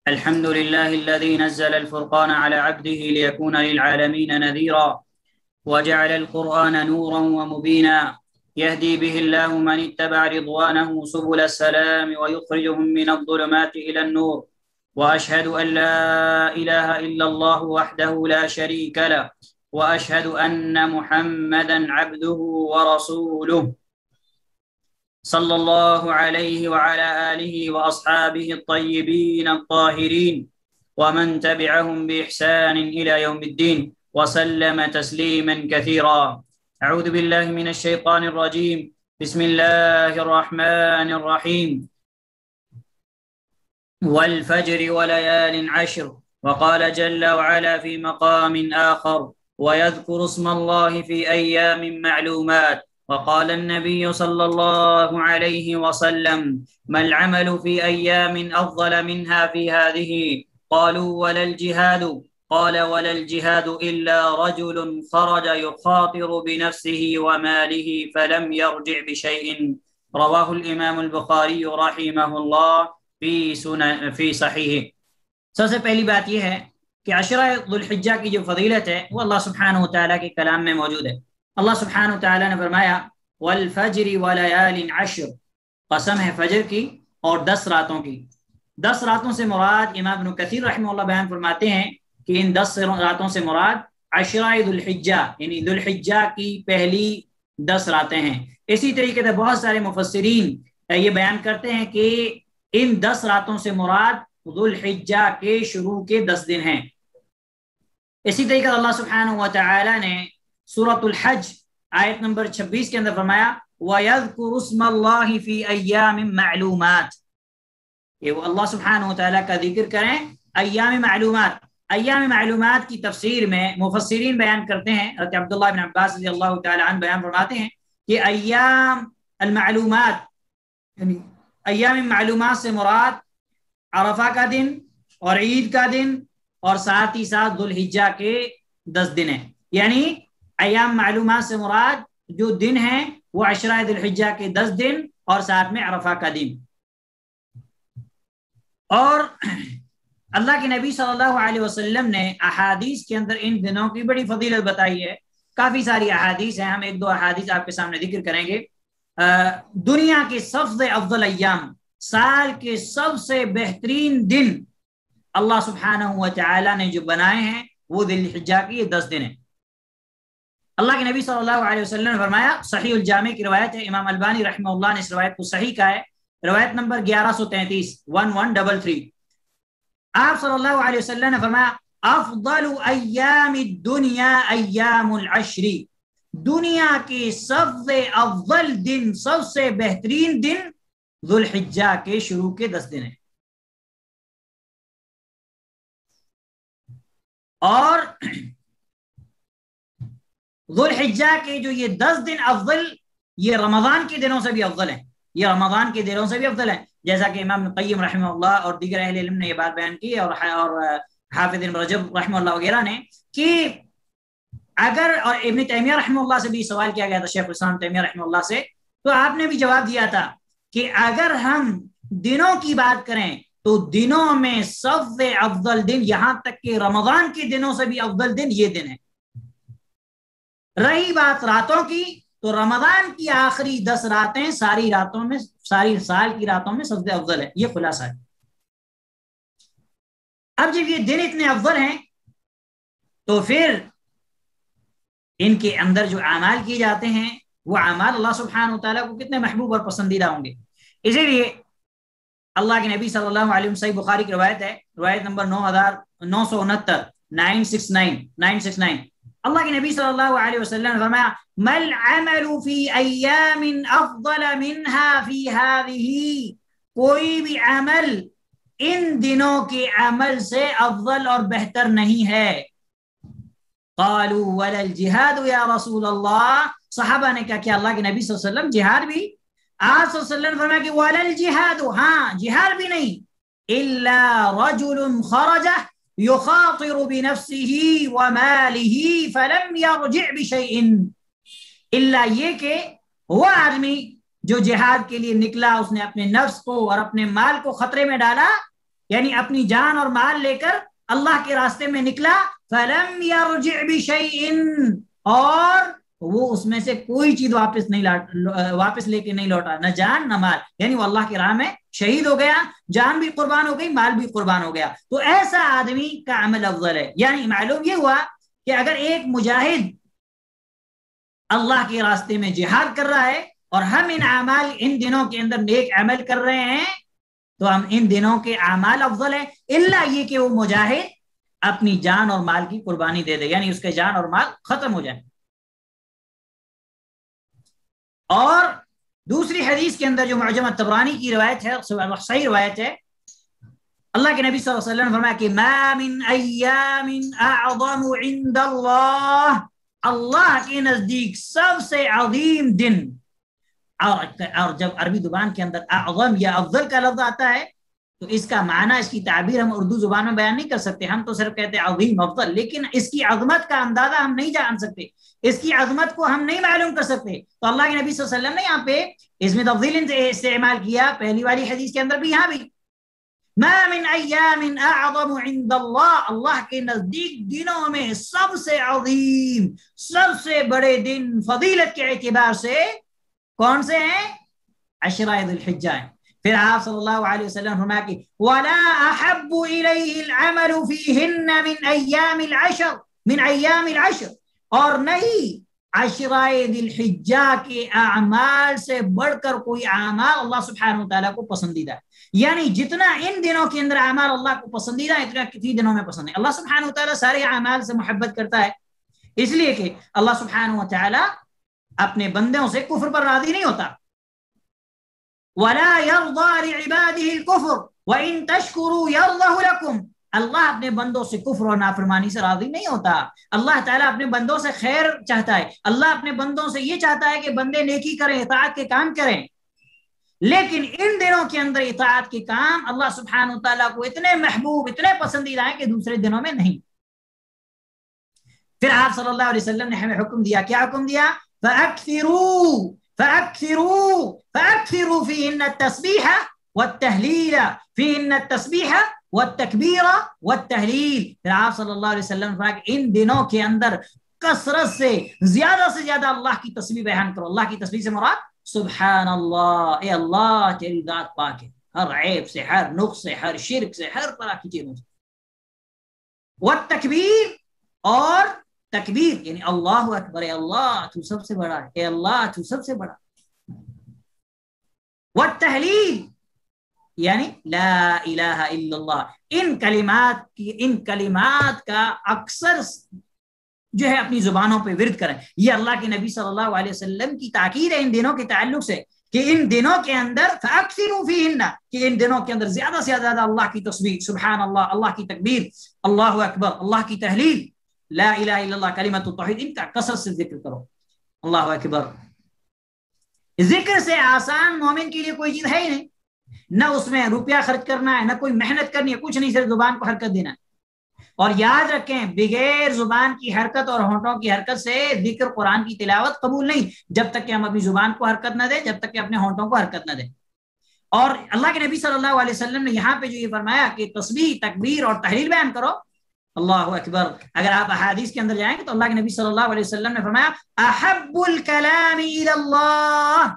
الحمد لله الذي نزل الفرقان على عبده ليكون للعالمين نذيرا وجعل القرآن نورا ومبينا يهدي به الله من اتبع رضوانه سبل السلام ويخرجهم من الظلمات إلى النور وأشهد أن لا إله إلا الله وحده لا شريك له وأشهد أن محمدا عبده ورسوله صلى الله عليه وعلى آله وأصحابه الطيبين الطاهرين ومن تبعهم بإحسان إلى يوم الدين وسلم تسليما كثيرا. أعوذ بالله من الشيطان الرجيم. بسم الله الرحمن الرحيم. والفجر وليال عشر. وقال جل وعلا في مقام آخر: ويذكر اسم الله في أيام معلومات. وقال النبي صلى الله عليه وسلم: ما العمل في أيام أفضل منها في هذه؟ قالوا: ولا الجهاد. قال: ولا الجهاد إلا رجل خرج يخاطر بنفسه وماله فلم يرجع بشيء. رواه الإمام البخاری رحمہ اللہ فی صحیح. سب سے پہلی بات یہ ہے کہ عشرہ ذو الحجہ کی جو فضیلت ہے وہ اللہ سبحانہ و تعالیٰ کے کلام میں موجود ہے. اللہ سبحانہ و تعالیٰ نے فرمایا: والفجر ولیال عشر، قسم ہے فجر کی اور 10 راتوں کی. 10 راتوں سے مراد امام ابن کثیر رحمہ اللہ بیان فرماتے ہیں کہ ان 10 راتوں سے مراد عشرہ ذو الحجہ یعنی ذو الحجہ کی پہلی 10 راتیں ہیں. اسی طریقے سے بہت سارے مفسرین یہ بیان کرتے ہیں کہ ان 10 راتوں سے مراد ذو الحجہ کے شروع کے 10 دن ہیں. اسی طریقے سے اللہ سبحانہ و تعالی نے سورۃ الحج آیت نمبر 26 کے اندر فرمایا: وَيَذْكُرُ اسْمَ اللَّهِ فِي أَيَّامٍ مَعْلُومَاتٍ، کہ وہ اللہ سبحانہ و تعالیٰ کا ذکر کریں ایام معلومات. ایام معلومات کی تفسیر میں مفسرین بیان کرتے ہیں، حضرت عبداللہ بن عباس رضی اللہ تعالی عنہ بیان فرماتے ہیں کہ ایام المعلومات یعنی ایام معلومات سے مراد عرفہ کا دن اور عید کا دن اور ساتھ ہی ساتھ ذو الحجہ کے 10 دن ہیں. یعنی ایام معلومات سے مراد جو دن ہیں وہ عشرہ ذو الحجہ کے 10 دن اور ساتھ میں عرفہ کا دن. اور اللہ کے نبی صلی اللہ علیہ وسلم نے احادیث کے اندر ان دنوں کی بڑی فضیلت بتائی ہے. کافی ساری احادیث ہیں، ہم 1-2 احادیث آپ کے سامنے ذکر کریں گے. دنیا کے سب سے افضل ایام، سال کے سب سے بہترین دن اللہ سبحانہ و تعالی نے جو بنائے ہیں وہ ذی الحجہ کی 10 دن ہیں. اللہ کے نبی صلی اللہ علیہ وسلم نے فرمایا، صحیح الجامع کی روایت ہے، امام البانی رحمہ اللہ نے اس روایت کو صحیح کہا ہے، روایت نمبر 1133 1133. آپ صلی اللہ علیہ وسلم نے فرمایا: افضل ایام الدنیا ایام العشر، دنیا کے سب سے افضل دن، سب سے بہترین دن ذو الحجہ کے شروع کے 10 دن ہیں. اور ذو الحجہ کے جو یہ 10 دن افضل، یہ رمضان کے دنوں سے بھی افضل ہیں، یہ رمضان کے دنوں سے بھی افضل ہیں. جیسا کہ امام قیم رحمہ اللہ اور دیگر اہل علم نے یہ بات بیان کی، اور حافظ ابن رجب رحمہ اللہ وغیرہ نے، کہ اگر، اور ابن تیمیہ رحمہ اللہ سے بھی سوال کیا گیا تھا، شیخ الاسلام تیمیہ رحمہ اللہ سے، تو آپ نے بھی جواب دیا تھا کہ اگر ہم دنوں کی بات کریں تو دنوں میں سب سے افضل دن، یہاں تک کہ رمضان کے دنوں سے بھی افضل دن یہ دن ہے. رہی بات راتوں کی، تو رمضان کی آخری 10 راتیں ساری راتوں میں، ساری سال کی راتوں میں سب سے افضل ہے. یہ خلاصہ ہے. اب جب یہ دن اتنے افضل ہیں تو پھر ان کے اندر جو اعمال کیے جاتے ہیں وہ اعمال اللہ سبحانہ و تعالیٰ کو کتنے محبوب اور پسندیدہ ہوں گے. اسی لیے اللہ کے نبی صلی اللہ علیہ وسلم، صحیح بخاری کی روایت ہے، روایت نمبر 9969 969 اللہ کے نبی صلی اللہ علیہ وسلم نے فرمایا: مل عمل فی ایام افضل منها فی هذه، کوئی بھی عمل ان دنوں کے عمل سے افضل اور بہتر نہیں ہے. قالوا ولا الجہاد یا رسول اللہ، صحابہ نے کہا کہ اللہ کے نبی صلی اللہ علیہ وسلم جہاد بھی؟ آپ صلی اللہ علیہ وسلم نے فرمایا کہ ولا الجہاد، ہاں جہاد بھی نہیں، الا رجل خرج يخاطر بنفسه وماله فلم يرجع بشيء، الا یہ کہ وہ آدمی جو جہاد کے لیے نکلا، اس نے اپنے نفس کو اور اپنے مال کو خطرے میں ڈالا یعنی اپنی جان اور مال لے کر اللہ کے راستے میں نکلا، فلم یرجع بشیء، اور وہ اس میں سے کوئی چیز واپس لے کے نہیں لوٹا، نہ جان نہ مال، یعنی وہ اللہ کی راہ میں شہید ہو گیا، جان بھی قربان ہو گئی، مال بھی قربان ہو گیا، تو ایسا آدمی کا عمل افضل ہے۔ یعنی معلوم یہ ہوا کہ اگر ایک مجاہد اللہ کے راستے میں جہاد کر رہا ہے اور ہم ان دنوں کے اندر نیک عمل کر رہے ہیں تو ہم ان دنوں کے اعمال افضل ہیں، الا یہ کہ وہ مجاہد اپنی جان اور مال کی قربانی دے دے، یعنی اس کے جان اور مال ختم ہو جائے۔ اور دوسری حدیث کے اندر جو معجم الطبرانی کی روایت ہے، صحیح روایت ہے، اللہ کے نبی صلی اللہ علیہ وسلم نے فرمایا کہ ما من ایام اعظم عند اللہ، اللہ کے نزدیک سب سے عظیم دن، اور جب عربی زبان کے اندر اعظم یا افضل کا لفظ آتا ہے تو اس کا معنی، اس کی تعبیر ہم اردو زبان میں بیان نہیں کر سکتے، ہم تو صرف کہتے ہیں عظیم افضل، لیکن اس کی عظمت کا اندازہ ہم نہیں جان سکتے، اس کی عظمت کو ہم نہیں معلوم کر سکتے۔ تو اللہ کے نبی صلی اللہ علیہ وسلم نے یہاں پہ اس میں تفضیل استعمال کیا، پہلی والی حدیث کے اندر بھی یہاں بھی، ما من ایام اعظم عند اللہ، اللہ کے نزدیک دنوں میں سب سے عظیم، سب سے بڑے دن فضیلت کے اعتبار سے کون سے ہیں؟ عشرہ ذی الحجہ ہیں۔ پھر آپ صلی اللہ علیہ وسلم فرمایا کہ وَلَا أَحَبُّ إِلَيْهِ الْعَمَلُ فِيهِنَّ مِنْ أَيَّامِ الْعَشْرِ، اور نہیں عشرہ ذی الحجہ کے اعمال سے بڑھ کر کوئی اعمال اللہ سبحانہ وتعالیٰ کو پسندیدہ ہے، یعنی جتنا ان دنوں کے اندر اعمال اللہ کو پسندیدہ ہے اتنا کسی دنوں میں پسند ہے۔ اللہ سبحانہ وتعالیٰ سارے اعمال سے محبت کرتا ہے، اس لیے کہ اللہ سبحانہ وتعالیٰ اپنے بندوں سے کفر پر راضی نہیں ہوتا۔ وَلَا يَرْضَى لِعِبَادِهِ الْكُفْرِ وَإِن تَشْكُرُوا يَرْضَهُ لَكُمْ، اللہ اپنے بندوں سے کفر اور نافرمانی سے راضی نہیں ہوتا، اللہ تعالیٰ اپنے بندوں سے خیر چاہتا ہے، اللہ اپنے بندوں سے یہ چاہتا ہے کہ بندے نیکی کریں، اطاعت کے کام کریں، لیکن ان دنوں کے اندر اطاعت کے کام اللہ سبحانہ وتعالیٰ کو اتنے محبوب، اتنے پسندیدہ ہیں کہ دوسرے دنوں میں نہیں۔ پھر آپ صلی اللہ علیہ وسلم نے ہمیں حکم دیا، کیا حکم دیا؟ فَأَكْثِرُوا فِيهِنَّ التَّسْبِيحَ وَالتَّهْلِيلَ، فِيهِنَّ التَّسْبِيحَ وَالتَّكْبِيرَ وَالتَّهْلِيل۔ پھر آپ صلی اللہ علیہ وسلم نے فرمایا کہ ان دنوں کے اندر کثرت سے زیادہ اللہ کی تسبیح بیان کرو۔ اللہ کی تسبیح سے مراد سبحان اللہ، اے اللہ تیری ذات پاک ہے ہر عیب سے، ہر نقص سے، ہر شرک سے، ہر طرح کی چیزوں سے۔ والتکبیر، اور تکبیر یعنی اللہ اکبر، اے اللہ تو سب سے بڑا ہے، اے اللہ تو سب سے بڑا۔ والتحلیل یعنی لا الہ الا اللہ، ان کلمات کا اکثر جو ہے اپنی زبانوں پہ ورد کریں۔ یہ اللہ کے نبی صلی اللہ علیہ وسلم کی تاکید ہے ان دنوں کے تعلق سے کہ ان دنوں کے اندر فاکثروا فیہن، کہ ان دنوں کے اندر زیادہ سے زیادہ اللہ کی تسبیح، سبحان اللہ، اللہ کی تکبیر، اللہ اکبر، اللہ کی تحلیل، لا الہ الا اللہ، کلمۃ التوحید، ان کا کثرت سے ذکر کرو۔ اللہ اکبر، ذکر سے آسان مومن کے لیے کوئی چیز ہے ہی نہیں، نہ اس میں روپیہ خرچ کرنا ہے، نہ کوئی محنت کرنی ہے، کچھ نہیں، صرف زبان کو حرکت دینا ہے۔ اور یاد رکھیں بغیر زبان کی حرکت اور ہونٹوں کی حرکت سے ذکر قرآن کی تلاوت قبول نہیں، جب تک کہ ہم اپنی زبان کو حرکت نہ دیں، جب تک کہ اپنے ہونٹوں کو حرکت نہ دیں۔ اور اللہ کے نبی صلی اللہ علیہ وسلم نے یہاں پہ جو یہ فرمایا کہ تسبیح، تکبیر اور تحلیل بیان کرو، اللہ اکبر، اگر آپ احادیث کے اندر جائیں گے تو اللہ کے نبی صلی اللہ علیہ وسلم نے فرمایا احب الکلام الی اللہ،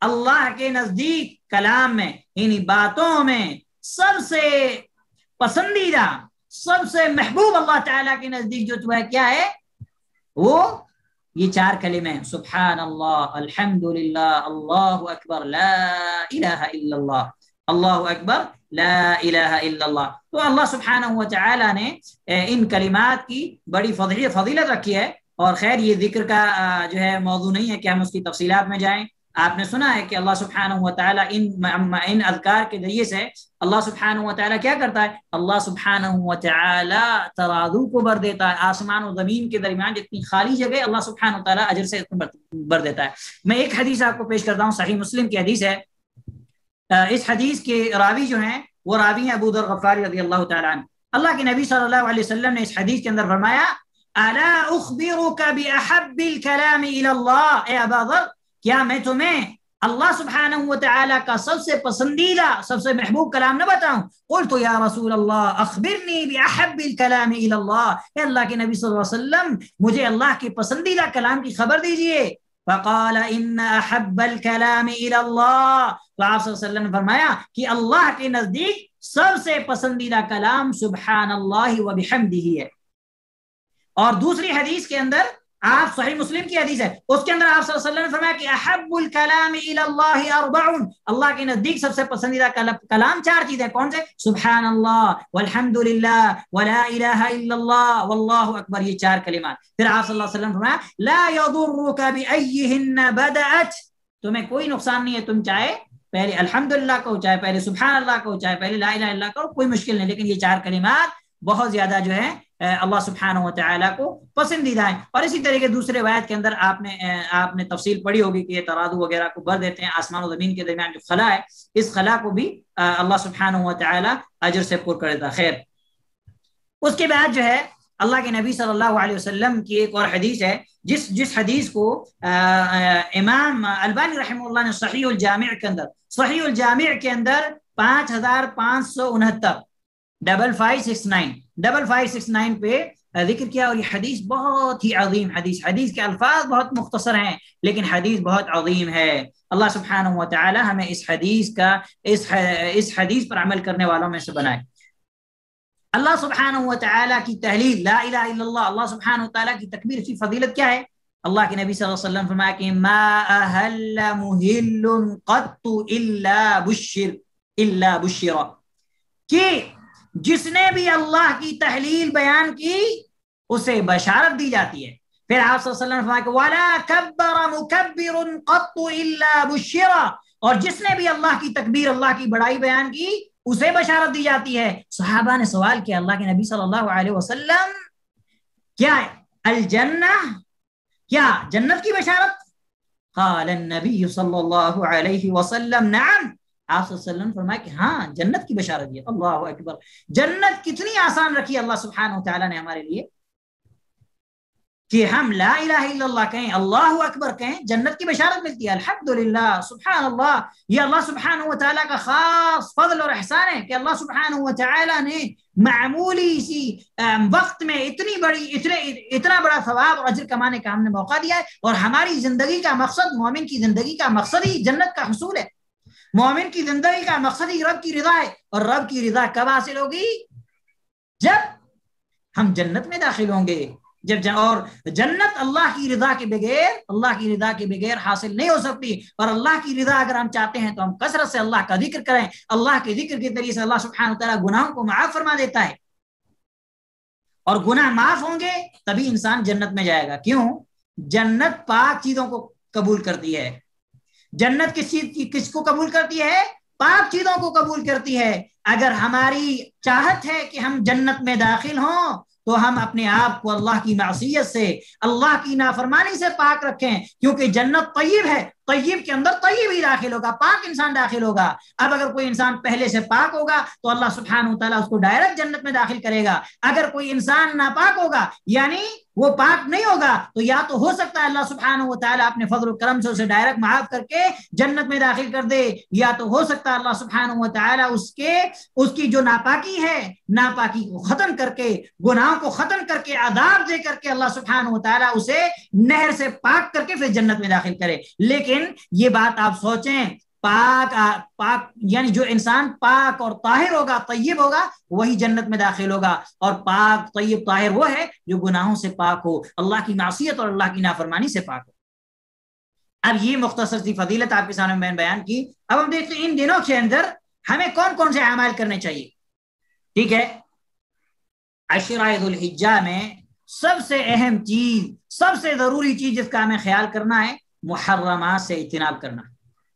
اللہ کے نزدیک کلام میں، یعنی باتوں میں سب سے پسندیدہ، سب سے محبوب اللہ تعالیٰ کے نزدیک جو ہے کیا ہے؟ وہ یہ چار کلمے ہیں، سبحان اللہ، الحمدللہ، اللہ اکبر، لا الہ الا اللہ، اللہ اکبر، لا الہ الا اللہ۔ تو اللہ سبحانہ وتعالی نے ان کلمات کی بڑی فضیلت رکھی ہے، اور خیر یہ ذکر کا جو ہے موضوع نہیں ہے کہ ہم اس کی تفصیلات میں جائیں۔ آپ نے سنا ہے کہ اللہ سبحانہ وتعالی ان اذکار کے ذریعے سے اللہ سبحانہ وتعالی کیا کرتا ہے؟ اللہ سبحانہ وتعالی ترازو کو بھر دیتا ہے، آسمان و زمین کے درمیان جتنی خالی جگہ اللہ سبحانہ وتعالی اجر سے بھر دیتا ہے۔ میں ایک حدیث آپ کو پیش کرتا ہوں، صحیح مسلم کی حدیث ہے۔ اس حدیث کے راوی جو ہیں وہ راوی ہیں ابو ذر غفاری رضی اللہ تعالی عنہ۔ اللہ کے نبی صلی اللہ علیہ وسلم نے اس حدیث کے اندر فرمایا الا اخبرک باحب الکلام الی اللہ، اے ابا ذر کیا میں تمہیں اللہ سبحانہ و تعالیٰ کا سب سے پسندیدہ سب سے محبوب کلام نہ بتاؤں؟ قلت یا رسول اللہ اخبرنی باحب الکلام الی اللہ، اے اللہ کے نبی صلی اللہ علیہ وسلم مجھے اللہ کے پسندیدہ کلام کی خبر دیجئے۔ فقال ان احب الکلام الی اللہ، تو آپ صلی اللہ علیہ وسلم نے فرمایا کہ اللہ کے نزدیک سب سے پسندیدہ کلام سبحان اللہ و بحمدہ ہے۔ اور دوسری حدیث کے اندر، آپ صحیح مسلم کی حدیث ہے، اس کے اندر آپ صلی اللہ علیہ وسلم نے فرمایا کہ احب الکلام الی اللہ اربع، اللہ کے نزدیک سب سے پسندیدہ کلام چار چیزیں، کون سے؟ سبحان اللہ والحمد للہ ولا الہ الا اللہ واللہ اکبر، یہ چار کلمات۔ پھر آپ صلی اللہ علیہ وسلم نے فرمایا لا یضرک بأیہن بدأت، تمہیں کوئی نقصان نہیں ہے، تم چاہے پہلے الحمدللہ کہو، چاہے پہلے سبحان اللہ کہو، چاہے پہلے لا الہ الا اللہ کہو، کوئی مشکل نہیں، لیکن یہ چار کلمات بہت زیادہ جو ہے اللہ سبحانہ و تعالیٰ کو پسندیدہ ہے۔ اور اسی طریقے دوسرے روایت کے اندر آپ نے تفصیل پڑھی ہوگی کہ یہ ترادو وغیرہ کو بھر دیتے ہیں، آسمان و زمین کے درمیان جو خلا ہے، اس خلا کو بھی اللہ سبحانہ و تعالیٰ اجر سے پر کر دیتا۔ خیر، اس کے بعد جو ہے اللہ کے نبی صلی اللہ علیہ وسلم کی ایک اور حدیث ہے، جس حدیث کو امام البانی رحمہ اللہ نے صحیح الجامع کے اندر 5569 5569 پہ ذکر کیا، اور یہ حدیث بہت ہی عظیم حدیث کے الفاظ بہت مختصر ہیں لیکن حدیث بہت عظیم ہے۔ اللہ سبحانہ و تعالی ہمیں اس حدیث پر عمل کرنے والوں میں سے بنائے۔ اللہ سبحانہ و تعالی کی تحلیل لا الہ الا اللہ، اللہ سبحانہ و تعالی کی تکبیر کی فضیلت کیا ہے؟ اللہ کے نبی صلی اللہ علیہ وسلم فرمایا کہ ما اہل مہل قط الا بشر، کہ جس نے بھی اللہ کی تحلیل بیان کی اسے بشارت دی جاتی ہے۔ پھر آپ صلی اللہ علیہ وسلم نے فرمایا کہ ولا کبر مکبر قط الا بشر، اور جس نے بھی اللہ کی تکبیر، اللہ کی بڑائی بیان کی اسے بشارت دی جاتی ہے۔ صحابہ نے سوال کیا اللہ کے نبی صلی اللہ علیہ وسلم کیا ہے الجنہ، کیا جنت کی بشارت؟ قال النبی صلی اللہ علیہ وسلم نعم، آپ صلی اللہ علیہ وسلم فرمایا کہ ہاں جنت کی بشارت دی۔ اللہ اکبر، جنت کتنی آسان رکھی اللہ سبحانہ و تعالیٰ نے ہمارے لیے کہ ہم لا الہ الا اللہ کہیں، اللہ اکبر کہیں، جنت کی بشارت ملتی ہے۔ الحمدللہ، سبحان اللہ، یہ اللہ سبحانہ و تعالیٰ کا خاص فضل اور احسان ہے کہ اللہ سبحانہ و تعالیٰ نے معمولی سی وقت میں اتنا بڑا ثواب اور اجر کمانے کا ہم نے موقع دیا ہے، اور ہماری زندگی کا مقصد، مومن کی زندگی کا مقصد ہی جنت کا حصول ہے۔ مومن کی زندگی کا مقصد ہی رب کی رضا ہے، اور رب کی رضا کب حاصل ہوگی؟ جب ہم جنت میں داخل ہوں گے۔ اور جنت اللہ کی رضا کے بغیر حاصل نہیں ہو سکتی، اور اللہ کی رضا اگر ہم چاہتے ہیں تو ہم کثرت سے اللہ کا ذکر کریں۔ اللہ کے ذکر کے ذریعے سے اللہ سبحانہ وتعالیٰ گناہوں کو معاف فرما دیتا ہے، اور گناہ معاف ہوں گے تبھی انسان جنت میں جائے گا۔ کیوں؟ جنت پاک چیزوں کو قبول کرتی ہے۔ جنت کس کو قبول کرتی ہے؟ پاک چیزوں کو قبول کرتی ہے۔ اگر ہماری چاہت ہے کہ ہم جنت میں داخل ہوں تو ہم اپنے آپ کو اللہ کی معصیت سے، اللہ کی نافرمانی سے پاک رکھیں، کیونکہ جنت طیب ہے، طیب کے اندر طیب ہی داخل ہوگا، پاک انسان داخل ہوگا۔ اب اگر کوئی انسان پہلے سے پاک ہوگا تو اللہ سبحانہ و تعالیٰ اس کو ڈائریکٹ جنت میں داخل کرے گا۔ اگر کوئی انسان ناپاک ہوگا، یعنی وہ پاک نہیں ہوگا، تو یا تو ہو سکتا ہے اللہ سبحانہ و تعالیٰ اپنے فضل و کرم سے اسے ڈائریکٹ معاف کر کے جنت میں داخل کر دے، یا تو ہو سکتا ہے اللہ سبحانہ و تعالیٰ اس کی جو ناپاکی ہے، ناپاکی کو ختم کر کے، گناہوں کو ختم کر کے، عذاب دے کر کے اللہ سبحانہ و تعالیٰ اسے نہر سے پاک کر کے پھر جنت میں داخل کرے۔ لیکن یہ بات آپ سوچیں، پاک یعنی جو انسان پاک اور طاہر ہوگا، طیب ہوگا، وہی جنت میں داخل ہوگا، اور پاک طیب طاہر وہ ہے جو گناہوں سے پاک ہو، اللہ کی معصیت اور اللہ کی نافرمانی سے پاک ہو۔ اب یہ مختصر سی فضیلت آپ کے سامنے میں بیان کی۔ اب ہم دیکھتے ہیں ان دنوں کے اندر ہمیں کون کون سے اعمال کرنے چاہیے۔ ٹھیک ہے، عشرہ ذو الحجہ میں سب سے اہم چیز، سب سے ضروری چیز جس کا ہمیں خیال کرنا ہے، محرمات سے اجتناب کرنا۔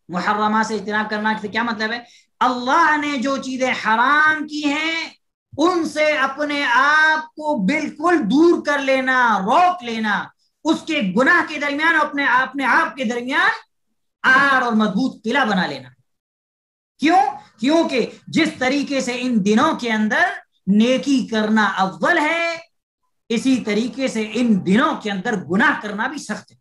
محرمات سے اجتناب کرنا سے کیا مطلب ہے؟ اللہ نے جو چیزیں حرام کی ہیں ان سے اپنے آپ کو بالکل دور کر لینا، روک لینا، اس کے گناہ کے درمیان اپنے آپ کے درمیان آڑ اور مضبوط قلعہ بنا لینا۔ کیوں؟ کیونکہ جس طریقے سے ان دنوں کے اندر نیکی کرنا افضل ہے، اسی طریقے سے ان دنوں کے اندر گناہ کرنا بھی سخت ہے۔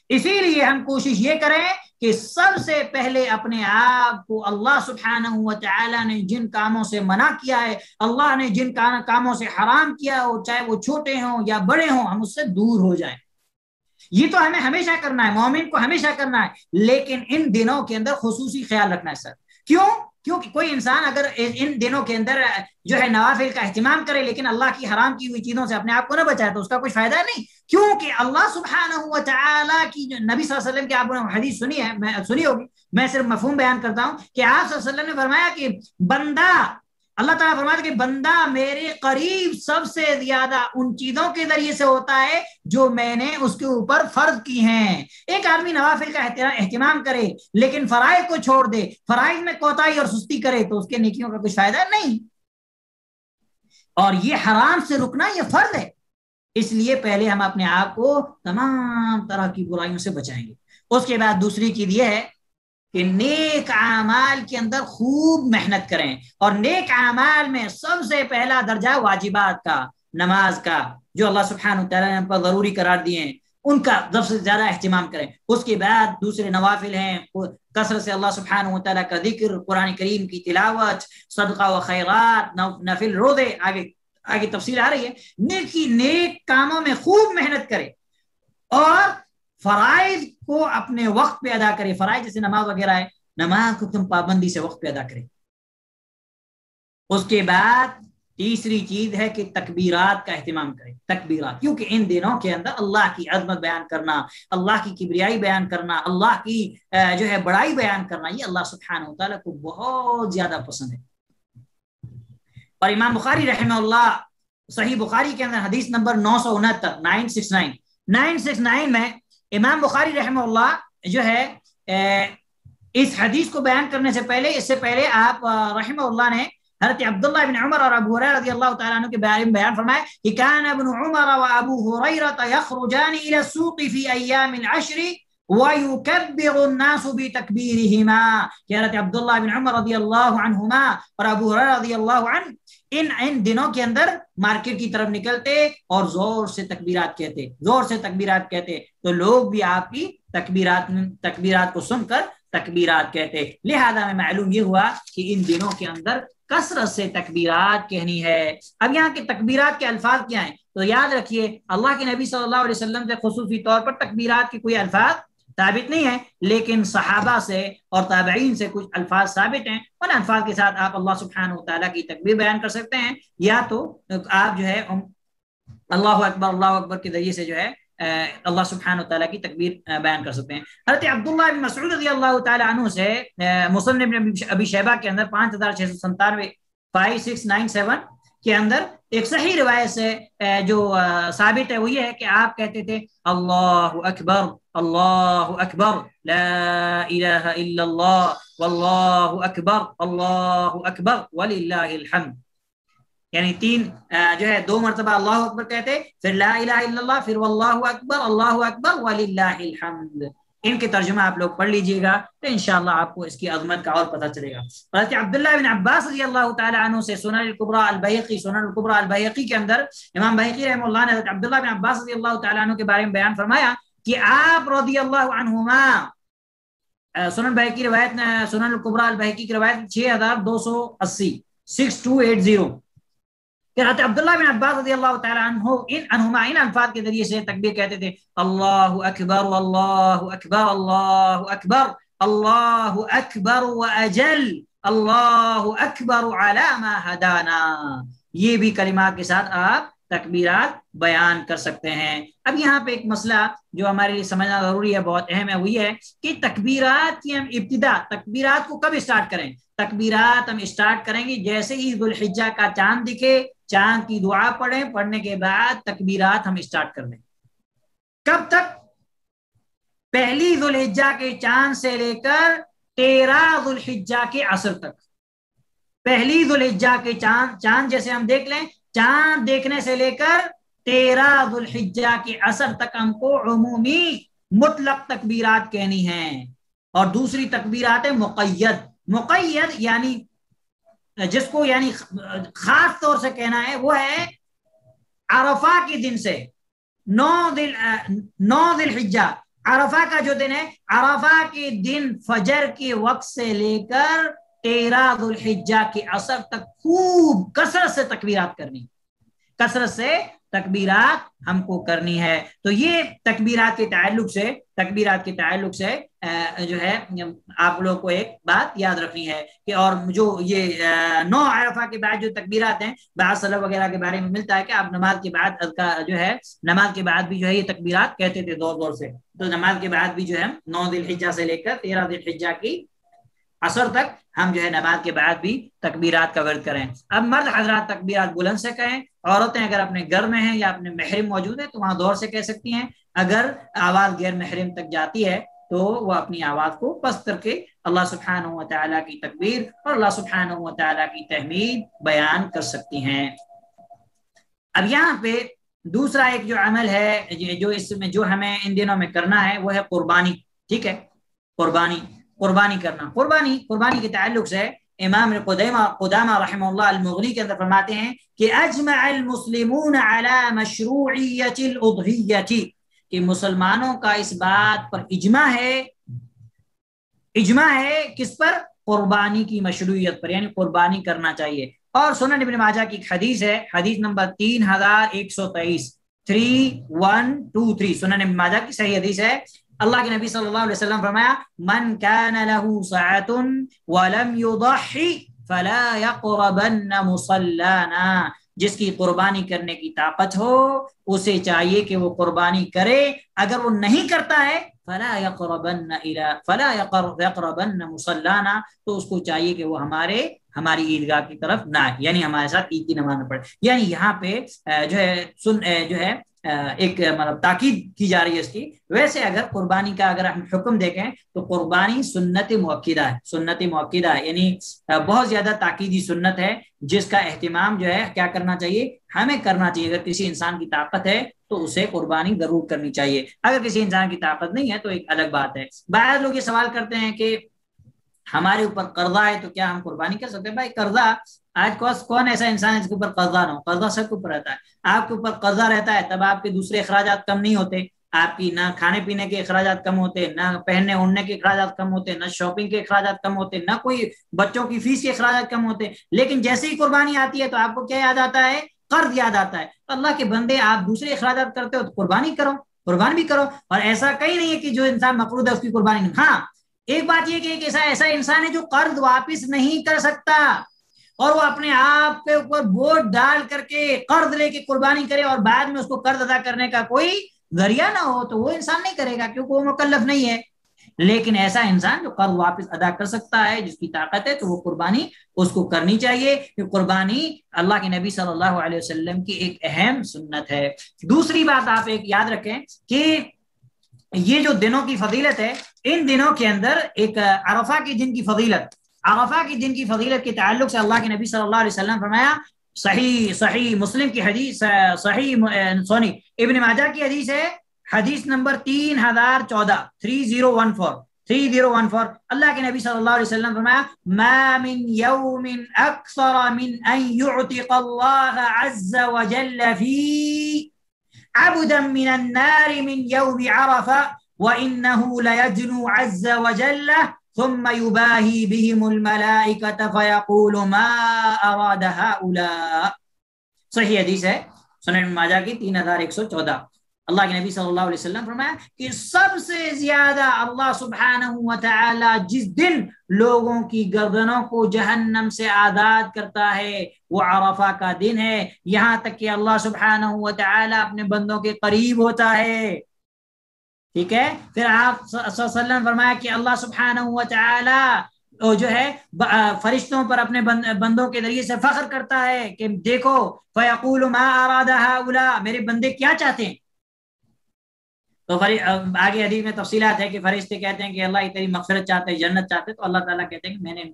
اسی لیے ہم کوشش یہ کریں کہ سب سے پہلے اپنے آپ کو اللہ سبحانہ و تعالی نے جن کاموں سے منع کیا ہے، اللہ نے جن کاموں سے حرام کیا ہو، چاہے وہ چھوٹے ہوں یا بڑے ہوں، ہم اس سے دور ہو جائیں۔ یہ تو ہمیں ہمیشہ کرنا ہے، مومن کو ہمیشہ کرنا ہے، لیکن ان دنوں کے اندر خصوصی خیال رکھنا ہے سر۔ کیونکہ کوئی انسان اگر ان دنوں کے اندر جو ہے نوافل کا اہتمام کرے لیکن اللہ کی حرام کی ہوئی چیزوں سے اپنے آپ کو نہ بچائے تو اس کا کوئی فائدہ نہیں، کیونکہ اللہ سبحانہ و تعالیٰ کی جو نبی صلی اللہ علیہ وسلم کی آپ نے حدیث سنی ہوگی، میں صرف مفہوم بیان کرتا ہوں کہ آپ صلی اللہ علیہ وسلم نے فرمایا کہ بندہ، اللہ تعالیٰ فرماتا ہے کہ بندہ میرے قریب سب سے زیادہ ان چیزوں کے ذریعے سے ہوتا ہے جو میں نے اس کے اوپر فرض کی ہیں۔ ایک آدمی نوافل کا اہتمام کرے لیکن فرائض کو چھوڑ دے، فرائض میں کوتاہی اور سستی کرے تو اس کے نیکیوں کا کچھ فائدہ نہیں، اور یہ حرام سے رکنا یہ فرض ہے۔ اس لیے پہلے ہم اپنے آپ کو تمام طرح کی برائیوں سے بچائیں گے۔ اس کے بعد دوسری چیز یہ ہے کہ نیک اعمال کے اندر خوب محنت کریں، اور نیک اعمال میں سب سے پہلا درجہ واجبات کا، نماز کا، جو اللہ سبحانہ وتعالی نے ہم پر ضروری قرار دیے ہیں، ان کا سب سے زیادہ اہتمام کریں۔ اس کے بعد دوسرے نوافل ہیں، کثرت سے اللہ سبحانہ وتعالی کا ذکر، قرآن کریم کی تلاوت، صدقہ و خیرات، نفل روزے، آگے تفصیل آ رہی ہے۔ نیک کاموں میں خوب محنت کرے اور فرائض کو اپنے وقت پہ ادا کرے۔ فرائض جیسے نماز وغیرہ ہے، نماز کو تم پابندی سے وقت پہ ادا کرے۔ اس کے بعد تیسری چیز ہے کہ تکبیرات کا اہتمام کرے، تکبیرات، کیونکہ ان دنوں کے اندر اللہ کی عظمت بیان کرنا، اللہ کی کبریائی بیان کرنا، اللہ کی جو ہے بڑائی بیان کرنا، یہ اللہ سبحانہ وتعالیٰ کو بہت زیادہ پسند ہے۔ اور امام بخاری رحمہ اللہ صحیح بخاری کے اندر حدیث نمبر 969 میں امام بخاری رحمہ اللہ جو ہے اس حدیث کو بیان کرنے سے پہلے، اس سے پہلے آپ رحمہ اللہ نے حضرت عبداللہ بن عمر اور ابو ہریرہ رضی اللہ تعالیٰ عنہ کے بارے میں بیان فرمایا کہ کان ابن عمر و ابو ہریرہ یخرجان الى السوق فی ایام العشر وَيُكَبِّرُ النَّاسُ بِتَكْبِيرِهِمَا، کہ حضرت عبداللہ بن عمر رضی اللہ عنہما اور ابو ہریرہ رضی اللہ عنہ ان دنوں کے اندر مارکیٹ کی طرف نکلتے اور زور سے تکبیرات کہتے تو لوگ بھی آپ کی تکبیرات کو سن کر تکبیرات کہتے۔ لہذا میں معلوم یہ ہوا کہ ان دنوں کے اندر کثرت سے تکبیرات کہنی ہے۔ اب یہاں کے تکبیرات کے الفاظ کیا ہیں تو یاد رکھیے، اللہ کے نبی صلی اللہ علیہ وسلم سے خصوصی طور پر تکبیرات کے کوئی الفاظ ثابت نہیں ہے، لیکن صحابہ سے اور تابعین سے کچھ الفاظ ثابت ہیں، ان الفاظ کے ساتھ آپ اللہ سبحانہ وتعالیٰ کی تکبیر بیان کر سکتے ہیں، یا تو آپ جو ہے اللہ اکبر کے ذریعے سے جو ہے اللہ سبحانہ وتعالیٰ کی تکبیر بیان کر سکتے ہیں۔ حضرت عبداللہ بن مسعود رضی اللہ تعالیٰ عنہ سے مصنف ابی شیبہ کے اندر 5697 5697 کے اندر ایک صحیح روایت سے جو ثابت ہے وہ یہ ہے کہ آپ کہتے تھے اللہ اکبر لا الہ الا اللہ واللہ اکبر وللہ الحمد، یعنی جو ہے 2 مرتبہ اللہ اکبر کہتے، پھر لا الہ الا اللہ، پھر واللہ اکبر وللہ الحمد۔ ان کے ترجمہ آپ لوگ پڑھ لیجئے گا تو انشاءاللہ آپ کو اس کی عظمت کا اور پتہ چلے گا۔ حضرت عبداللہ بن عباس رضی اللہ تعالی عنہ سے سنن الکبریٰ البیہقی کے اندر امام بہقی رحمہ اللہ نے حضرت عبداللہ بن عباس رضی اللہ تعالی عنہ کے بارے میں بیان فرمایا کہ آپ رضی اللہ عنہما، سنن بہقی روایت، سنن الکبریٰ البیہقی کی روایت 6280 6280 کہ حضرت عبداللہ بن عباس رضی اللہ تعالی عنہما ان الفاظ کے ذریعے سے تکبیر کہتے تھے اللہ اکبر اللہ اکبر اللہ اکبر اللہ اکبر واجل اللہ اکبر علی ما ہدانا۔ یہ بھی کلمات کے ساتھ آپ تکبیرات بیان کر سکتے ہیں۔ اب یہاں پہ ایک مسئلہ جو ہمارے لیے سمجھنا ضروری ہے، بہت اہم ہے، وہ یہ ہے کہ تکبیرات کی ہم ابتدا، تکبیرات کو کب اسٹارٹ کریں؟ تکبیرات ہم اسٹارٹ کریں گے جیسے ہی ذوالحجہ کا چاند دکھے، چاند کی دعا پڑھیں، پڑھنے کے بعد تکبیرات ہم اسٹارٹ کر دیں۔ کب تک؟ پہلی ذوالحجہ کے چاند سے لے کر 13 ذوالحجہ کے عصر تک۔ پہلی ذوالحجہ کے چاند جیسے ہم دیکھ لیں، چاند دیکھنے سے لے کر 13 ذوالحجہ کے عصر تک ہم کو عمومی مطلق تکبیرات کہنی ہیں۔ اور دوسری تکبیرات ہے مقید یعنی جس کو یعنی خاص طور سے کہنا ہے، وہ ہے عرفہ کے دن سے 9 ذی الحجہ، عرفہ کا جو دن ہے، عرفہ کے دن فجر کے وقت سے لے کر 13 ذوالحجہ کے عصر تک خوب کثرت سے تکبیرات کرنی، کثرت سے تکبیرات ہم کو کرنی ہے۔ تو یہ تکبیرات کے تعلق سے جو ہے آپ لوگوں کو ایک بات یاد رکھنی ہے کہ، اور جو یہ 9 عرفہ کے بعد جو تکبیرات ہیں، بعض سلف وغیرہ کے بارے میں ملتا ہے کہ آپ نماز کے بعد جو ہے نماز کے بعد بھی جو ہے یہ تکبیرات کہتے تھے دور دور سے، تو نماز کے بعد بھی جو ہے 9 ذی الحجہ سے لے کر 13 ذی الحجہ کی عصر تک ہم جو ہے نماز کے بعد بھی تکبیرات کا ورد کریں۔ اب مرد حضرات تکبیرات بلند سے کہیں، عورتیں اگر اپنے گھر میں ہیں یا اپنے محرم موجود ہے تو وہاں دور سے کہہ سکتی ہیں، اگر آواز غیر محرم تک جاتی ہے تو وہ اپنی آواز کو پست کر کے اللہ سبحانہ و تعالیٰ کی تکبیر اور اللہ سبحانہ و تعالیٰ کی تحمید بیان کر سکتی ہیں۔ اب یہاں پہ دوسرا ایک جو عمل ہے جو اس میں جو ہمیں ان دنوں میں کرنا ہے وہ ہے قربانی، ٹھیک ہے، قربانی کرنا۔ قربانی کے تعلق سے امام قدامہ رحمہ اللہ المغنی کے اندر فرماتے ہیں کہ اجمع المسلمون علی مشروعیت الاضحیۃ، کہ مسلمانوں کا اس بات پر اجماع ہے کس پر؟ قربانی کی مشروعیت پر، یعنی قربانی کرنا چاہیے۔ اور سنن ابن ماجہ کی ایک حدیث ہے، حدیث نمبر 3123 3123، سنن ابن ماجہ کی صحیح حدیث ہے۔ اللہ کے نبی صلی اللہ علیہ وسلم فرمایا من کان له ساعة ولم يضحي فلا يقربن مصلانا، جس کی قربانی کرنے کی طاقت ہو اسے چاہیے کہ وہ قربانی کرے، اگر وہ نہیں کرتا ہے فلا يقربن مصلانا، تو اس کو چاہیے کہ وہ ہماری عیدگاہ کی طرف نہ آئے، یعنی ہمارے ساتھ عید کی نماز نہ پڑھے۔ یعنی یہاں پہ جو ہے ایک مطلب تاکید کی جا رہی ہے اس کی۔ ویسے اگر قربانی کا اگر ہم حکم دیکھیں تو قربانی سنت مؤکدہ ہے، یعنی بہت زیادہ تاکیدی سنت ہے، جس کا اہتمام جو ہے کیا کرنا چاہیے، ہمیں کرنا چاہیے۔ اگر کسی انسان کی طاقت ہے تو اسے قربانی ضرور کرنی چاہیے، اگر کسی انسان کی طاقت نہیں ہے تو ایک الگ بات ہے۔ بعض لوگ یہ سوال کرتے ہیں کہ ہمارے اوپر قرضہ ہے تو کیا ہم قربانی کر سکتے ہیں؟ بھائی قرضہ، آج کون ایسا انسان ہے جس کے اوپر قرضہ نہ ہو؟ قرضہ سب کے اوپر رہتا ہے۔ آپ کے اوپر قرضہ رہتا ہے تب آپ کے دوسرے اخراجات کم نہیں ہوتے، آپ کی نہ کھانے پینے کے اخراجات کم ہوتے، نہ پہننے اوڑھنے کے اخراجات کم ہوتے، نہ شاپنگ کے اخراجات کم ہوتے، نہ کوئی بچوں کی فیس کے اخراجات کم ہوتے۔ لیکن جیسے ہی قربانی آتی ہے تو آپ کو کیا یاد آتا ہے؟ قرض یاد آتا ہے۔ اللہ کے بندے، آپ دوسرے اخراجات کرتے ہو تو قربانی بھی کرو۔ اور ایسا کہیں نہیں ہے کہ جو انسان مقروض ہے اس کی قربانی نہیں۔ ہاں، ایک بات یہ کہ ایک ایسا انسان ہے جو قرض واپس نہیں کر سکتا اور وہ اپنے آپ کے اوپر بوجھ ڈال کر کے قرض لے کے قربانی کرے اور بعد میں اس کو قرض ادا کرنے کا کوئی ذریعہ نہ ہو، تو وہ انسان نہیں کرے گا کیونکہ وہ مکلف نہیں ہے۔ لیکن ایسا انسان جو قرض واپس ادا کر سکتا ہے، جس کی طاقت ہے، تو وہ قربانی اس کو کرنی چاہیے، کہ قربانی اللہ کے نبی صلی اللہ علیہ وسلم کی ایک اہم سنت ہے۔ دوسری بات آپ ایک یاد رکھیں کہ یہ جو دنوں کی فضیلت ہے، ان دنوں کے اندر ایک عرفہ کے دن کی فضیلت کے تعلق سے اللہ کے نبی صلی اللہ علیہ وسلم فرمایا، صحیح مسلم کی حدیث، ابن ماجہ کی حدیث ہے، حدیث نمبر 3014 3014، اللہ کے نبی صلی اللہ علیہ وسلم فرمایا ما من یوم اکثر من ان یعتق اللہ عز وجل فی عبدا من النار من یوم عرفہ وإنه ليجنو عز وجل ثم يباهي بهم الملائكة فيقول ما أراد هؤلاء۔ صحیح حدیث ہے، سنن ماجہ کی 3114۔ اللہ کے نبی صلی اللہ علیہ وسلم فرمایا کہ سب سے زیادہ اللہ سبحانہ و تعالی جس دن لوگوں کی گردنوں کو جہنم سے آزاد کرتا ہے وہ عرفہ کا دن ہے، یہاں تک کہ اللہ سبحانہ و تعالی اپنے بندوں کے قریب ہوتا ہے، ٹھیک ہے۔ پھر آپ صلی اللہ علیہ وسلم فرمایا کہ اللہ سبحانہ و تعالی جو ہے فرشتوں پر اپنے بندوں کے ذریعے سے فخر کرتا ہے کہ دیکھو فیقول ما اراد هؤلاء، میرے بندے کیا چاہتے ہیں؟ تو آگے حدیث میں تفصیلات ہے کہ فرشتے کہتے ہیں کہ اللہ یہ تیری مغفرت چاہتے ہیں، جنت چاہتے، تو اللہ تعالیٰ کہتے ہیں کہ میں نے ان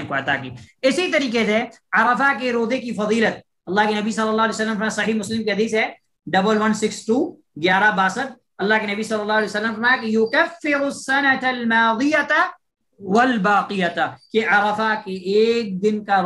کو عطا کی۔ اسی طریقے سے عرفہ کے روزے کی فضیلت، اللہ کے نبی صلی اللہ علیہ وسلم، صحیح مسلم کی حدیث ہے 1162 1162، اللہ کے نبی صلی اللہ علیہ وسلم فرمایا کہ یکفر السنۃ الماضیۃ والباقیۃ، کہ عرفہ کے ایک دن کا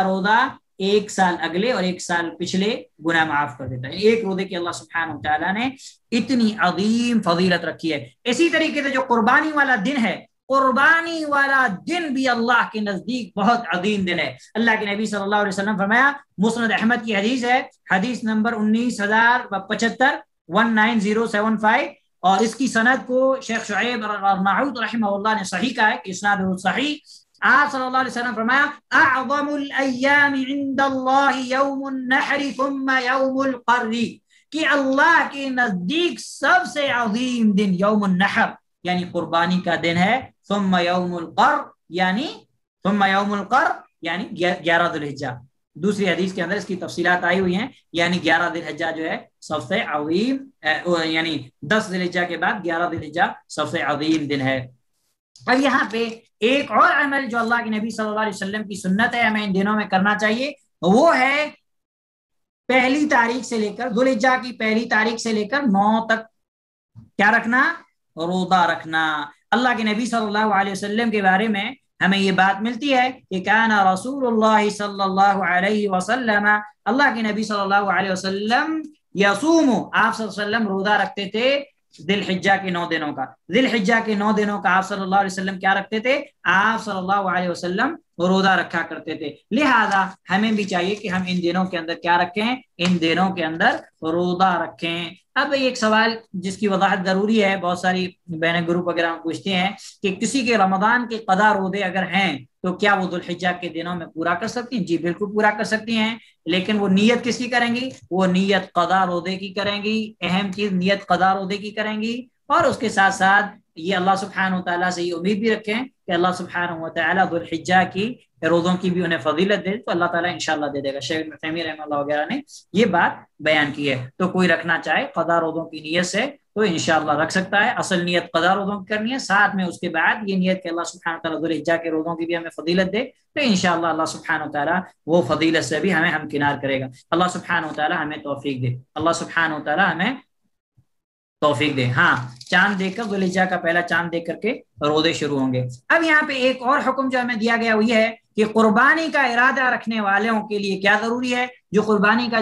روزہ ایک سال اگلے اور ایک سال پچھلے گناہ معاف کر دیتا ہے. ایک روزے کی اللہ سبحانہ وتعالیٰ نے اتنی عظیم فضیلت رکھی ہے. اسی طریقے سے جو قربانی والا دن ہے، قربانی والا دن بھی اللہ کے نزدیک بہت عظیم دن ہے. اللہ کے نبی صلی اللہ علیہ وسلم فرمایا، مسند احمد کی حدیث ہے، حدیث نمبر 19075 19075، اور اس کی سند کو شیخ شعیب ارناؤوط رحمہ اللہ نے صحیح کہا ہے کہ اسناد صحیح. آپ صلی اللہ علیہ وسلم فرمایا، اعظم الایام عند اللہ یوم النحر ثم یوم القر، کہ اللہ کے نزدیک سب سے عظیم دن یوم النحر یعنی قربانی کا دن ہے، ثم یوم القر یعنی 11 ذی الحجہ. دوسری حدیث کے اندر اس کی تفصیلات آئی ہوئی ہیں، یعنی 11 ذی الحجہ جو ہے سب سے عظیم، یعنی 10 ذی الحجہ کے بعد 11 ذی الحجہ سب سے عظیم دن ہے. اب یہاں پہ ایک اور عمل جو اللہ کے نبی صلی اللہ علیہ وسلم کی سنت ہے ہمیں ان دنوں میں کرنا چاہیے، وہ ہے پہلی تاریخ سے لے کر، ذو الحجہ کی پہلی تاریخ سے لے کر 9 تک کیا رکھنا؟ روزہ رکھنا. اللہ کے نبی صلی اللہ علیہ وسلم کے بارے میں ہمیں یہ بات ملتی ہے کہ کان رسول اللہ صلی اللہ علیہ وسلم، اللہ کے نبی صلی اللہ علیہ وسلم یصوم، آپ صلی اللہ علیہ وسلم روزہ رکھتے تھے ذی الحجہ کے 9 دنوں کا. ذی الحجہ کے 9 دنوں کا آپ صلی اللہ علیہ وسلم کیا رکھتے تھے؟ آپ صلی اللہ علیہ وسلم روزہ رکھا کرتے تھے. لہذا ہمیں بھی چاہیے کہ ہم ان دنوں کے اندر کیا رکھیں؟ ان دنوں کے اندر روزہ رکھیں. اب ایک سوال جس کی وضاحت ضروری ہے، بہت ساری بہنیں گروپ وغیرہ پوچھتے ہیں کہ کسی کے رمضان کے قضا روزے اگر ہیں تو کیا وہ ذو الحجہ کے دنوں میں پورا کر سکتی ہیں؟ جی بالکل پورا کر سکتی ہیں، لیکن وہ نیت کس کی کریں گی؟ وہ نیت قضا روزے کی کریں گی. اہم چیز نیت قضا روزے کی کریں گی، اور اس کے ساتھ ساتھ یہ اللہ سبحانہ وتعالیٰ سے یہ امید بھی رکھیں کہ اللہ سبحانہ وتعالیٰ ذو الحجہ کی روزوں کی بھی انہیں فضیلت دے، تو اللہ تعالیٰ انشاءاللہ دے دے گا. شیخ ابن تیمیہ رحمہ اللہ وغیرہ نے یہ بات بیان کی ہے. تو کوئی رکھنا چاہے قضا روزوں کی نیت سے تو انشاءاللہ رکھ سکتا ہے. اصل نیت قضا روزوں کی کرنی ہے، ساتھ میں اس کے بعد یہ نیت کہ اللہ سبحانہ وتعالیٰ ذو الحجہ کے روزوں کی بھی ہمیں فضیلت دے، تو انشاءاللہ اللہ سبحانہ وتعالیٰ وہ فضیلت سے بھی ہمیں ہمکنار کرے گا. اللہ سبحانہ وتعالیٰ ہمیں توفیق دے، اللہ سبحانہ وتعالیٰ ہمیں توفیق دے. ہاں، چاند دیکھ کر، ذو الحجہ کا پہلا چاند دیکھ کر کے روزے شروع ہوں گے. اب یہاں پہ ایک اور حکم جو ہمیں دیا گیا وہ یہ ہے کہ قربانی کا ارادہ رکھنے والوں کے لیے کیا ضروری ہے؟ جو قربانی کا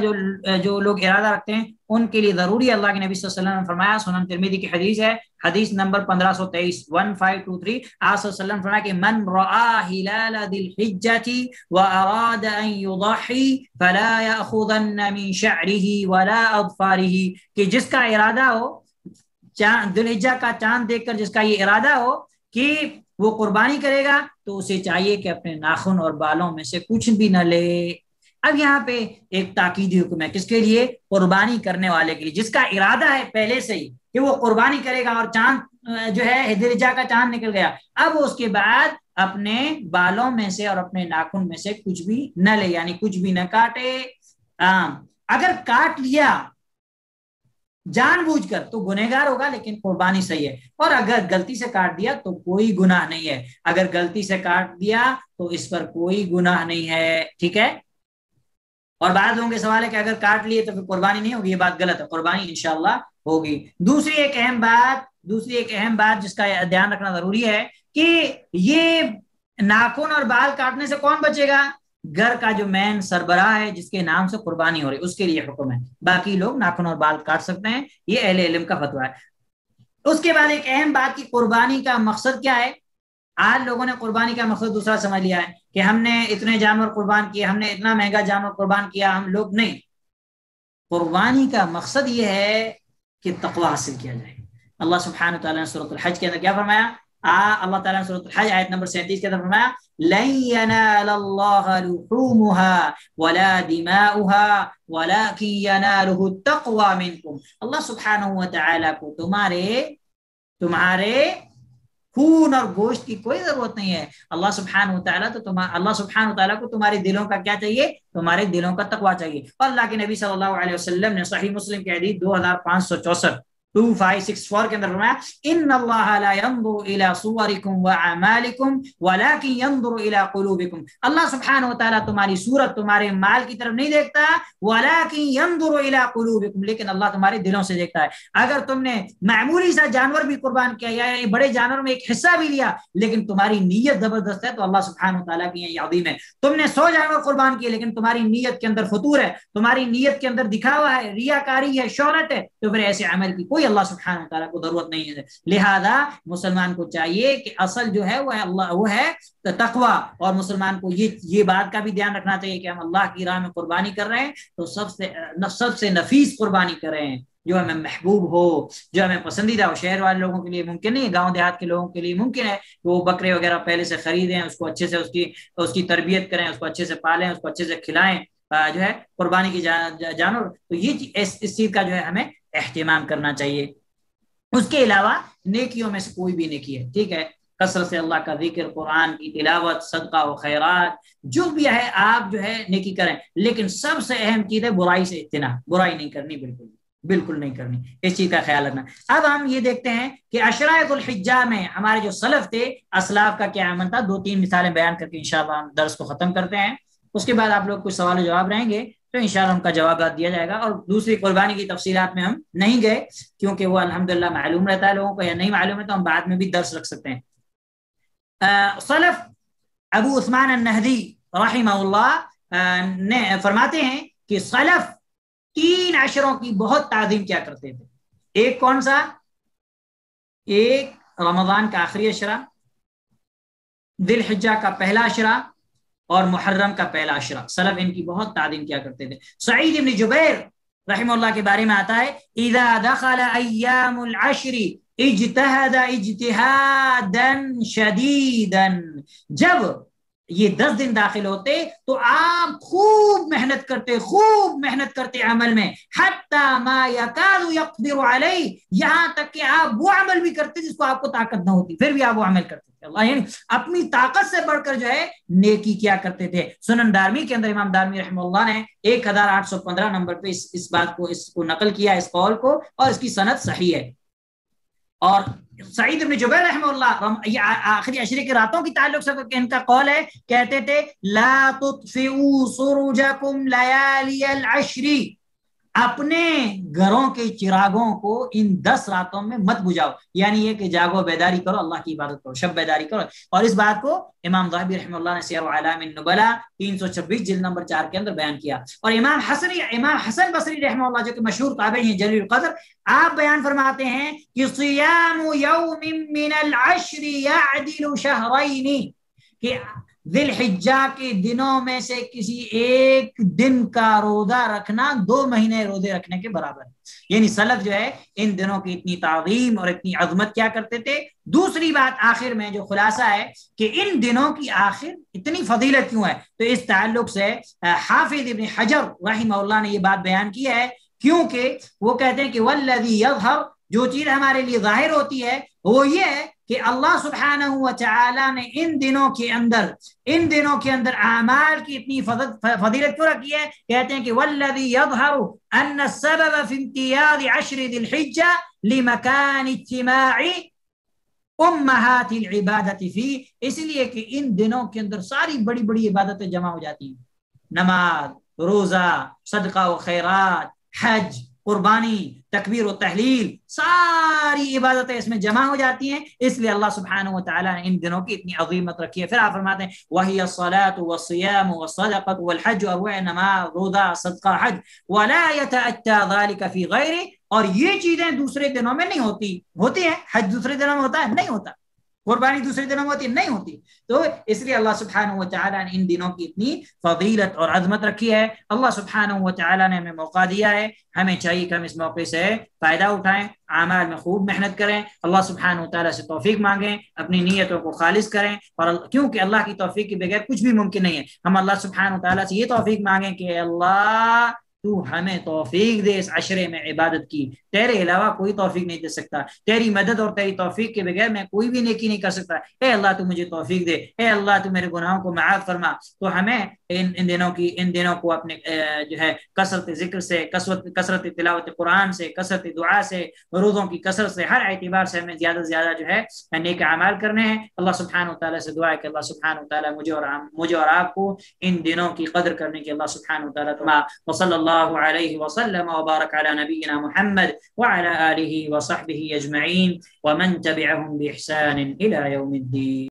جو لوگ ارادہ رکھتے ہیں ان کے لیے ضروری ہے. اللہ کے نبی صلی اللہ علیہ وسلم نے فرمایا، سنن ترمذی کی حدیث ہے، حدیث نمبر 1523 1523، آپ صلی اللہ علیہ وسلم فرمایا کہ من رأى ہلال ذی الحجۃ واراد ان یضحی فلا یأخذن من شعره ولا اظفاره، کہ جس کا ارادہ ہو ذو الحجہ کا چاند دیکھ کر، جس کا یہ ارادہ ہو کہ وہ قربانی کرے گا، تو اسے چاہیے کہ اپنے ناخن اور بالوں میں سے کچھ بھی نہ لے. اب یہاں پہ ایک تاکیدی حکم ہے، کس کے لیے؟ قربانی کرنے والے کے لیے، جس کا ارادہ ہے پہلے سے ہی کہ وہ قربانی کرے گا اور چاند جو ہے ذو الحجہ کا چاند نکل گیا، اب اس کے بعد اپنے بالوں میں سے اور اپنے ناخن میں سے کچھ بھی نہ لے، یعنی کچھ بھی نہ کاٹے. اگر کاٹ لیا جان بوجھ کر تو گنہگار ہوگا، لیکن قربانی صحیح ہے. اور اگر غلطی سے کاٹ دیا تو کوئی گناہ نہیں ہے. اگر غلطی سے کاٹ دیا تو اس پر کوئی گناہ نہیں ہے. ٹھیک ہے. اور بعض لوگوں کے سوال ہے کہ اگر کاٹ لیے تو پھر قربانی نہیں ہوگی. یہ بات غلط ہے، قربانی انشاءاللہ ہوگی. دوسری ایک اہم بات جس کا دھیان رکھنا ضروری ہے کہ یہ ناخن اور بال کاٹنے سے کون بچے گا؟ گھر کا جو مین سربراہ ہے جس کے نام سے قربانی ہو رہی، اس کے لیے حکم ہے. باقی لوگ ناخن اور بال کاٹ سکتے ہیں، یہ اہل علم کا فتویٰ ہے. اس کے بعد ایک اہم بات کی قربانی کا مقصد کیا ہے. آج لوگوں نے قربانی کا مقصد دوسرا سمجھ لیا ہے کہ ہم نے اتنے جانور قربان کیے، ہم نے اتنا مہنگا جانور قربان کیا. ہم لوگ نہیں، قربانی کا مقصد یہ ہے کہ تقوی حاصل کیا جائے. اللہ سبحانہ وتعالیٰ نے سورۃ الحج کے اندر کیا فرمایا؟ اللہ تعالیٰ نے سورۃ الحج آیت نمبر 37 کے اندر فرمایا، لن ينال الله لحومها ولا دماؤها ولكن يناله التقوى منكم. اللہ سبحانہ وتعالیٰ کو تمہارے خون اور گوشت کی کوئی ضرورت نہیں ہے. اللہ سبحانہ وتعالیٰ کو تمہارے دلوں کا کیا چاہیے؟ تمہارے دلوں کا تقویٰ چاہیے. اور اللہ کے نبی صلی اللہ علیہ وسلم نے صحیح مسلم کی حدیث 2564 2564 کے اندر فرمایا ان اللہ لا ينظر الى صورکم واعمالکم ولکن ينظر الى قلوبکم، اللہ سبحانہ و تعالیٰ تمہاری صورت تمہارے مال کی طرف نہیں دیکھتا، ولکن ينظر الى قلوبکم، لیکن اللہ تمہارے دلوں سے دیکھتا ہے۔ اگر تم نے معمولی سا جانور بھی قربان کیا یا بڑے جانور میں ایک حصہ بھی لیا لیکن تمہاری نیت زبردست ہے تو اللہ سبحانہ و تعالیٰ کی یہ عظیم ہے۔ تم نے 100 جانور قربان کیے لیکن تمہاری نیت کے اندر فتور ہے، تمہاری نیت کے اندر دکھاوا ہے، ریاکاری ہے، شہرت ہے، تو پھر ایسے عمل کی کوئی اللہ سبحانہ وتعالیٰ کو ضرورت نہیں ہے۔ لہذا مسلمان کو چاہیے کہ اصل جو ہے وہ ہے اللہ، وہ ہے تقوی، اور مسلمان کو یہ بات کا بھی دھیان رکھنا چاہیے کہ ہم اللہ کی راہ میں قربانی کر رہے ہیں تو سب سے نفیس قربانی کر رہے ہیں، جو ہمیں محبوب ہو، جو ہمیں پسندیدہ ہو۔ شہر والے لوگوں کے لیے ممکن نہیں ہے، گاؤں دیہات کے لوگوں کے لیے ممکن ہے کہ وہ بکرے وغیرہ پہلے سے خریدیں، اس کو اچھے سے اس کی تربیت کریں، اس کو اچھے سے پالیں، اس کو اچھے سے کھلائیں، جو ہے قربانی کی جانور، تو یہ اس چیز کا جو ہے ہمیں اہتمام کرنا چاہیے۔ اس کے علاوہ نیکیوں میں سے کوئی بھی نیکی ہے، ٹھیک ہے، کثرت سے اللہ کا ذکر، قرآن کی تلاوت، صدقہ و خیرات، جو بھی ہے آپ جو ہے نیکی کریں، لیکن سب سے اہم چیز ہے برائی سے اجتناب، برائی نہیں کرنی، بالکل نہیں کرنی، اس چیز کا خیال رکھنا۔ اب ہم یہ دیکھتے ہیں کہ عشرہ ذو الحجہ میں ہمارے جو سلف تھے، اسلاف کا کیا عمل تھا، 2-3 مثالیں بیان کر کے انشاءاللہ ہم درس کو ختم کرتے ہیں۔ اس کے بعد آپ لوگ کچھ سوال و جواب رہیں گے تو انشاءاللہ ان کا جواب دیا جائے گا، اور دوسری قربانی کی تفصیلات میں ہم نہیں گئے کیونکہ وہ الحمدللہ معلوم رہتا ہے لوگوں کو، یا نہیں معلوم ہے تو ہم بعد میں بھی درس رکھ سکتے ہیں۔ سلف ابو عثمان النہدی رحمہ اللہ نے فرماتے ہیں کہ سلف 3 عشروں کی بہت تعظیم کیا کرتے تھے۔ ایک کون سا؟ ایک رمضان کا آخری عشرہ، ذی الحجہ کا پہلا عشرہ، اور محرم کا پہلا عشرہ، سلف ان کی بہت تعظیم کیا کرتے تھے۔ سعید بن جبیر رحمہ اللہ کے بارے میں آتا ہے اذا دخل ایام العشر اجتہد اجتہادا شدیدا، جب یہ 10 دن داخل ہوتے تو آپ خوب محنت کرتے عمل میں، حتی ما یکاد یقدر علیہ، یہاں تک کہ آپ وہ عمل بھی کرتے جس کو آپ کو طاقت نہ ہوتی، پھر بھی آپ وہ عمل کرتے تھے۔ اللہ یعنی اپنی طاقت سے بڑھ کر جو ہے نیکی کیا کرتے تھے۔ سنن دارمی کے اندر امام دارمی رحمہ اللہ نے 1815 نمبر پہ اس بات کو نقل کیا، اس قول کو، اور اس کی سند صحیح ہے۔ اور سعید بن جبیر رحمہ اللہ یہ آخری عشرے کی راتوں کی تعلق سے ان کا قول ہے، کہتے تھے لا تطفئوا سروجکم لیالی العشر، اپنے گھروں کے چراغوں کو ان 10 راتوں میں مت بجھاؤ، یعنی یہ کہ جاگو، بیداری کرو، اللہ کی عبادت کرو، شب بیداری کرو۔ اور اس بات کو امام ذہبی رحمہ اللہ نے سیر اعلام النبلا 326 جلد نمبر 4 کے اندر بیان کیا۔ اور امام حسن بصری رحمہ اللہ جو کہ مشہور تابعی ہیں جلیل القدر، آپ بیان فرماتے ہیں کہ صیام یوم من العشر یعدل شہرین، کہ ذی الحجہ کے دنوں میں سے کسی ایک دن کا روزہ رکھنا 2 مہینے روزے رکھنے کے برابر ہے۔ یعنی سلف جو ہے ان دنوں کی اتنی تعظیم اور اتنی عظمت کیا کرتے تھے۔ دوسری بات آخر میں جو خلاصہ ہے کہ ان دنوں کی آخر اتنی فضیلت کیوں ہے، تو اس تعلق سے حافظ ابن حجر رحمہ اللہ نے یہ بات بیان کی ہے، کیونکہ وہ کہتے ہیں کہ والذی یظہر، جو چیز ہمارے لیے ظاہر ہوتی ہے وہ یہ ہے کہ اللہ سبحانہ و تعالی نے ان دنوں کے اندر اعمال کی اتنی فضیلت کیوں رکھی ہے۔ کہتے ہیں کہ والذی یظہر ان السبب فی امتیاز عشر ذی الحجہ لمکان اجتماع امہات العبادت فی، اس لیے کہ ان دنوں کے اندر ساری بڑی بڑی عبادتیں جمع ہو جاتی ہیں، نماز، روزہ، صدقہ و خیرات، حج، قربانی، تکبیر و تحلیل، ساری عبادتیں اس میں جمع ہو جاتی ہیں، اس لیے اللہ سبحانہ و تعالیٰ نے ان دنوں کی اتنی عظیمت رکھی ہے۔ پھر آپ فرماتے ہیں وَهِيَ الصَّلَاةُ وَالصِّيَامُ وَالصَّدَقَةُ وَالْحَجُّ، اور وہ نماز، روزہ، صدقہ، حج، وَلَا يَتَأَتَّى ذَلِكَ فِي غَيْرِ، اور یہ چیزیں دوسرے دنوں میں نہیں ہوتی ہیں۔ حج دوسرے دنوں میں ہوتا ہے؟ نہیں ہوتا۔ قربانی دوسرے دنوں میں ہوتی ہے؟ نہیں ہوتی۔ تو اس لیے اللہ سبحانہ و تعالیٰ نے ان دنوں کی اتنی فضیلت اور عظمت رکھی ہے۔ اللہ سبحانہ و تعالیٰ نے ہمیں موقع دیا ہے، ہمیں چاہیے کہ ہم اس موقع سے فائدہ اٹھائیں، اعمال میں خوب محنت کریں، اللہ سبحانہ و تعالیٰ سے توفیق مانگیں، اپنی نیتوں کو خالص کریں، اور کیونکہ اللہ کی توفیق کے بغیر کچھ بھی ممکن نہیں ہے۔ ہم اللہ سبحانہ و تعالیٰ سے یہ توفیق مانگیں کہ اللہ تو ہمیں توفیق دے اس عشرے میں عبادت کی، تیرے علاوہ کوئی توفیق نہیں دے سکتا، تیری مدد اور تیری توفیق کے بغیر میں کوئی بھی نیکی نہیں کر سکتا، اے اللہ تو مجھے توفیق دے، اے اللہ تو میرے گناہوں کو معاف فرما۔ تو ہمیں ان دنوں کو اپنے جو ہے کثرت ذکر سے، کثرت تلاوت قرآن سے، کثرت دعا سے، روزوں کی کثرت سے، ہر اعتبار سے ہمیں زیادہ سے زیادہ جو ہے نیک اعمال کرنے ہیں۔ اللہ سبحانہ و تعالیٰ سے دعا ہے کہ اللہ سبحانہ و تعالیٰ مجھے اور آپ کو ان دنوں کی قدر کرنے کی اللہ سبحانہ و تعالیٰ وصلی اللہ علیہ وسلم وبارک علی نبینا محمد وعلى آلہ وصحبہ اجمعین ومن تبعهم بإحسان إلى يوم الدين۔